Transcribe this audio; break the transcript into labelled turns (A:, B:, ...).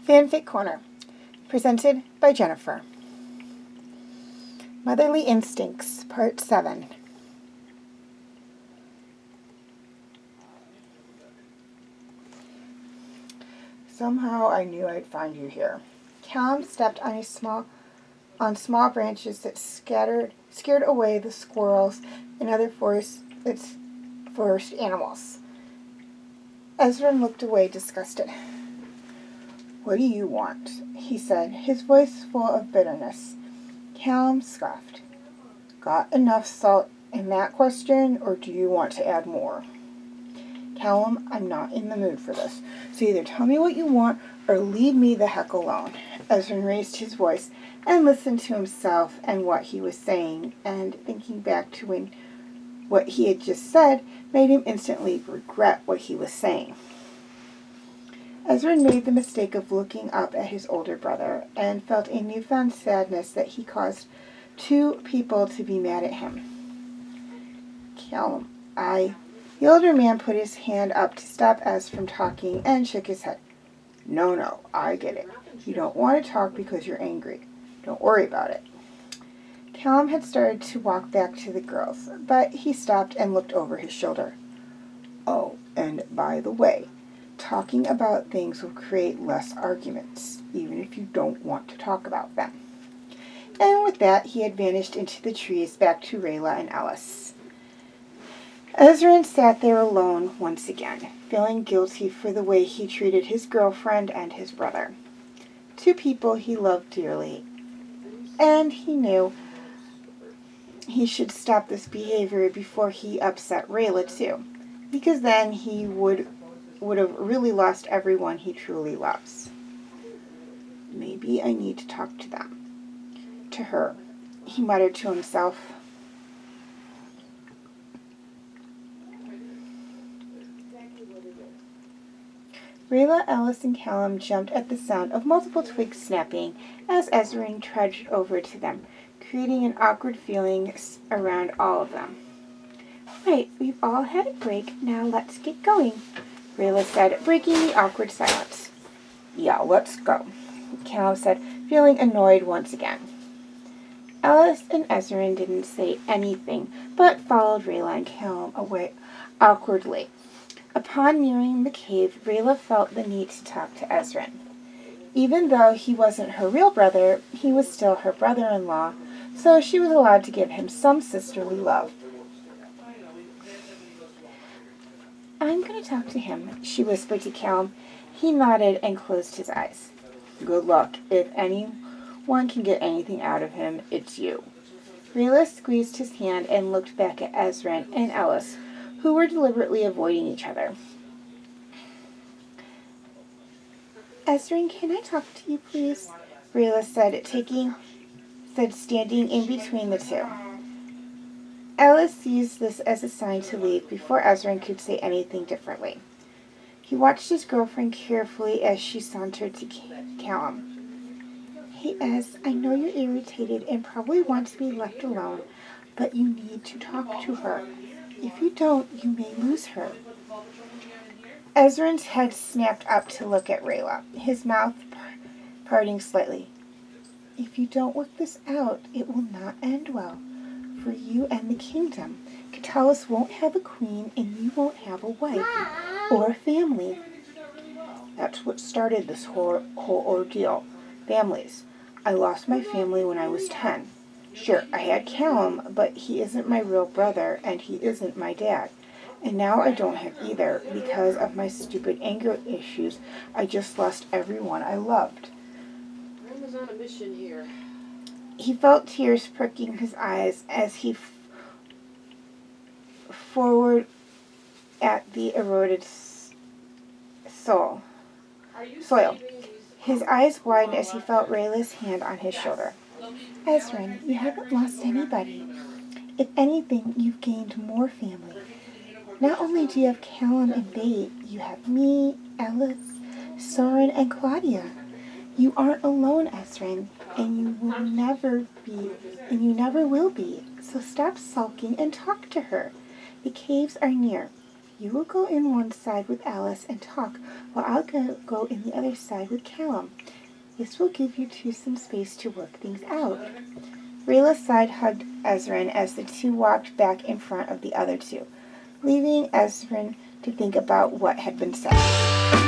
A: Fanfic Corner, presented by Jennifer. Motherly Instincts, Part 7. Somehow I knew I'd find you here. Callum stepped on small branches that scared away the squirrels and other forest animals. Ezran looked away, disgusted. "What do you want?" he said, his voice full of bitterness. Callum scoffed. "Got enough salt in that question, or do you want to add more?" "Callum, I'm not in the mood for this, so either tell me what you want or leave me the heck alone." Ezran raised his voice and listened to himself and what he was saying, and thinking back to what he had just said made him instantly regret what he was saying. Ezran made the mistake of looking up at his older brother and felt a newfound sadness that he caused two people to be mad at him. "Callum, The older man put his hand up to stop Ez from talking and shook his head. No, I get it. You don't want to talk because you're angry. Don't worry about it." Callum had started to walk back to the girls, but he stopped and looked over his shoulder. "Oh, and by the way, talking about things will create less arguments, even if you don't want to talk about them." And with that, he had vanished into the trees back to Rayla and Ellis. Ezran sat there alone once again, feeling guilty for the way he treated his girlfriend and his brother. Two people he loved dearly, and he knew he should stop this behavior before he upset Rayla too, because then he would have really lost everyone he truly loves. "Maybe I need to talk to her," he muttered to himself. Rayla, Ellis, and Callum jumped at the sound of multiple twigs snapping as Ezran trudged over to them, creating an awkward feeling around all of them. "Right, we've all had a break. Now let's get going," Rayla said, breaking the awkward silence. "Yeah, let's go," Callum said, feeling annoyed once again. Ellis and Ezran didn't say anything, but followed Rayla and Callum away awkwardly. Upon nearing the cave, Rayla felt the need to talk to Ezran. Even though he wasn't her real brother, he was still her brother-in-law, so she was allowed to give him some sisterly love. "I'm going to talk to him," she whispered to Callum. He nodded and closed his eyes. "Good luck. If anyone can get anything out of him, it's you." Rayla squeezed his hand and looked back at Ezran and Ellis, who were deliberately avoiding each other. "Ezran, can I talk to you, please?" Rayla said, standing in between the two. Ellis used this as a sign to leave before Ezran could say anything differently. He watched his girlfriend carefully as she sauntered to Callum. "Hey, Ez, I know you're irritated and probably want to be left alone, but you need to talk to her. If you don't, you may lose her." Ezran's head snapped up to look at Rayla, his mouth parting slightly. "If you don't work this out, it will not end well for you and the kingdom. Katalis won't have a queen, and you won't have a wife or a family." "That's what started this whole ordeal. Families. I lost my family when I was 10. Sure, I had Callum, but he isn't my real brother, and he isn't my dad. And now I don't have either. Because of my stupid anger issues, I just lost everyone I loved."
B: I was on a mission here.
A: He felt tears pricking his eyes as he forward at the eroded soil. His eyes widened as he felt Rayla's hand on his shoulder. "Ezran, you haven't lost anybody. If anything, you've gained more family. Not only do you have Callum and Babe, you have me, Ellis, Soren, and Claudia. You aren't alone, Ezran, and you never will be. So stop sulking and talk to her. The caves are near. You will go in one side with Alice and talk, while I'll go in the other side with Callum. This will give you two some space to work things out." Rayla side-hugged Ezran as the two walked back in front of the other two, leaving Ezran to think about what had been said.